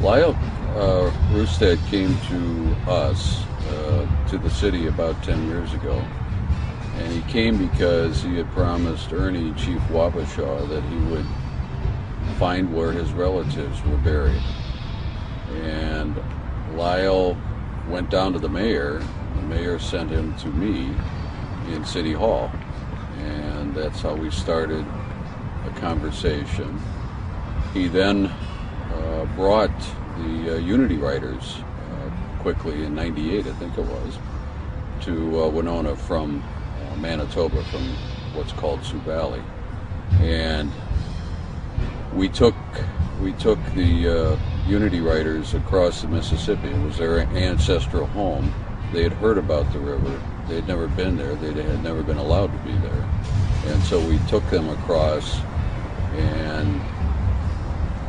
Lyle Rustad came to us, to the city about 10 years ago. And he came because he had promised Ernie, Chief Wabasha, that he would find where his relatives were buried. And Lyle went down to the mayor. The mayor sent him to me in City Hall. And that's how we started a conversation. He then brought the Unity Writers quickly in '98, I think it was, to Winona from Manitoba, from what's called Sioux Valley. And we took the Unity Writers across the Mississippi. It was their ancestral home. They had heard about the river. They had never been there. They had never been allowed to be there. And so we took them across and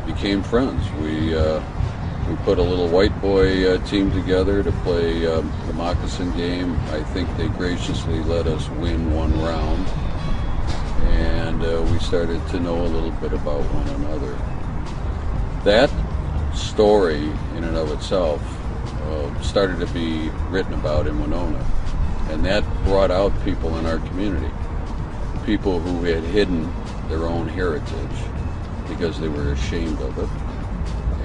became friends. We put a little white boy team together to play the moccasin game. I think they graciously let us win one round, and we started to know a little bit about one another. That story in and of itself started to be written about in Winona, and that brought out people in our community, people who had hidden their own heritage because they were ashamed of it,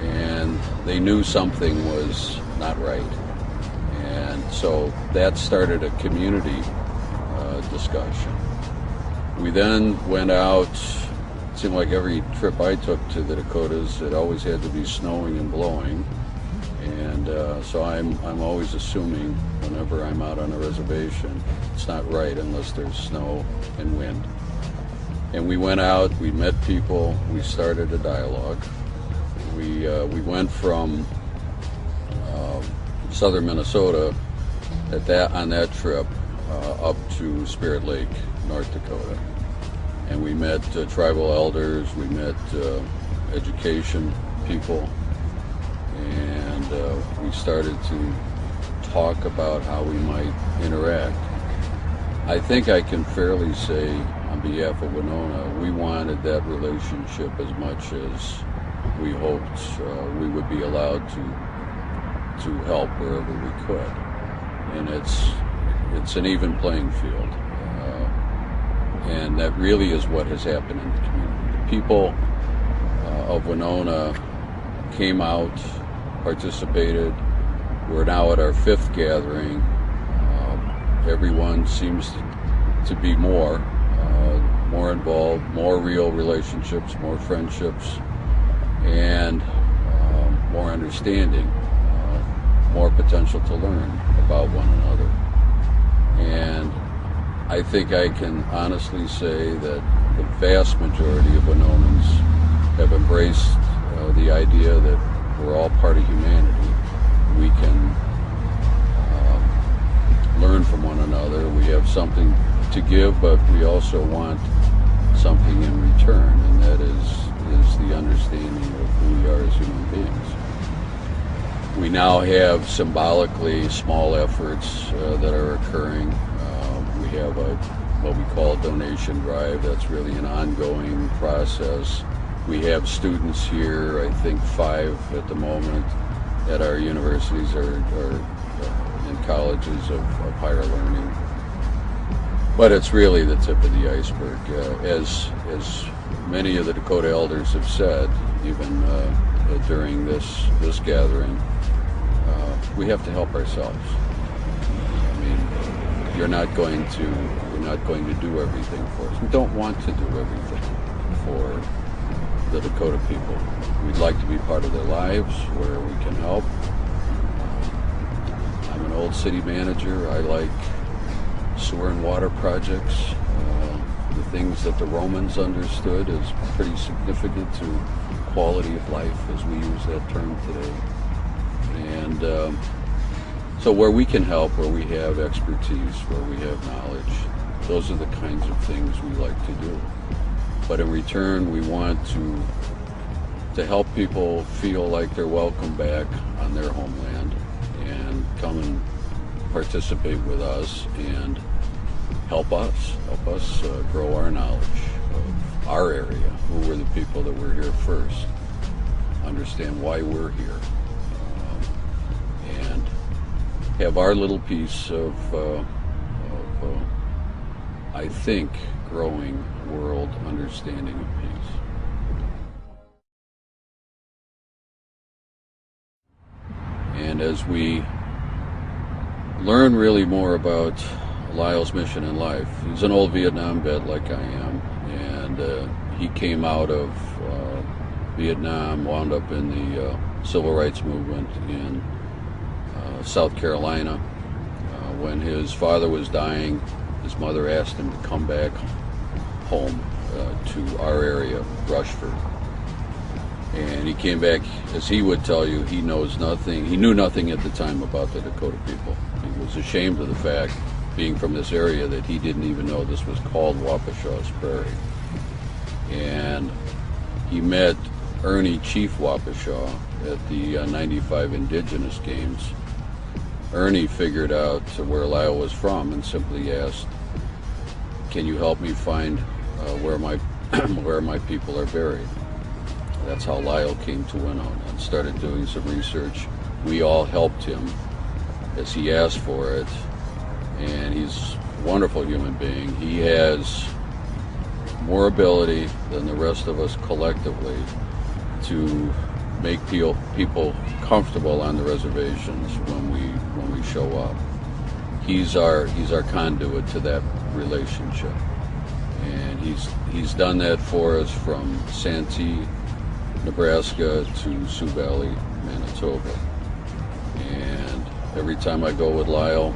and they knew something was not right. And so that started a community discussion. We then went out. It seemed like every trip I took to the Dakotas, it always had to be snowing and blowing. And so I'm always assuming whenever I'm out on a reservation, it's not right unless there's snow and wind. And we went out, we met people, we started a dialogue. We went from southern Minnesota on that trip up to Spirit Lake, North Dakota. And we met tribal elders, we met education people, and we started to talk about how we might interact. I think I can fairly say on behalf of Winona, we wanted that relationship as much as we hoped we would be allowed to help wherever we could. And it's an even playing field. And that really is what has happened in the community. The people of Winona came out, participated. We're now at our 5th gathering. Everyone seems to be more involved, more real relationships, more friendships, and more understanding, more potential to learn about one another. And I think I can honestly say that the vast majority of Winonans have embraced the idea that we're all part of humanity. We can learn from one another. We have something to give, but we also want something in return, and that is the understanding of who we are as human beings. We now have symbolically small efforts that are occurring. We have what we call a donation drive. That's really an ongoing process. We have students here, I think 5 at the moment, at our universities or in colleges of higher learning. But it's really the tip of the iceberg. As many of the Dakota elders have said, even during this gathering, we have to help ourselves. I mean, you're not going to do everything for us. We don't want to do everything for the Dakota people. We'd like to be part of their lives where we can help. I'm an old city manager. I like sewer and water projects. The things that the Romans understood is pretty significant to quality of life as we use that term today. And so where we can help, where we have expertise, where we have knowledge, those are the kinds of things we like to do. But in return, we want to help people feel like they're welcome back on their homeland and come and participate with us and help us grow our knowledge of our area, who were the people that were here first. understand why we're here, and have our little piece of I think, growing world understanding of peace. And as we learn really more about Lyle's mission in life, he's an old Vietnam vet like I am, and he came out of Vietnam, wound up in the civil rights movement in South Carolina. When his father was dying, his mother asked him to come back home to our area, Rushford. And he came back, as he would tell you, he knows nothing. He knew nothing at the time about the Dakota people. He was ashamed of the fact, being from this area, that he didn't even know this was called Wapashaw's Prairie. And he met Ernie Chief Wapashaw at the 95 Indigenous Games. Ernie figured out where Lyle was from and simply asked, "Can you help me find where my people are buried?" That's how Lyle came to Winona and started doing some research. We all helped him as he asked for it, and he's a wonderful human being. He has more ability than the rest of us collectively to make people comfortable on the reservations when we show up. He's our conduit to that relationship, and he's done that for us from Santee, Nebraska to Sioux Valley, Manitoba. And every time I go with Lyle,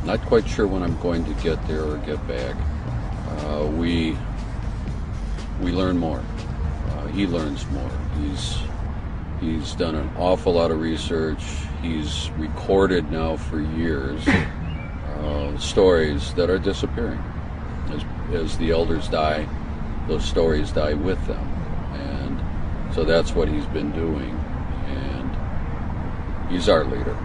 not quite sure when I'm going to get there or get back, we learn more. He learns more. He's done an awful lot of research. He's recorded now for years stories that are disappearing. As the elders die, those stories die with them. And so that's what he's been doing. And he's our leader.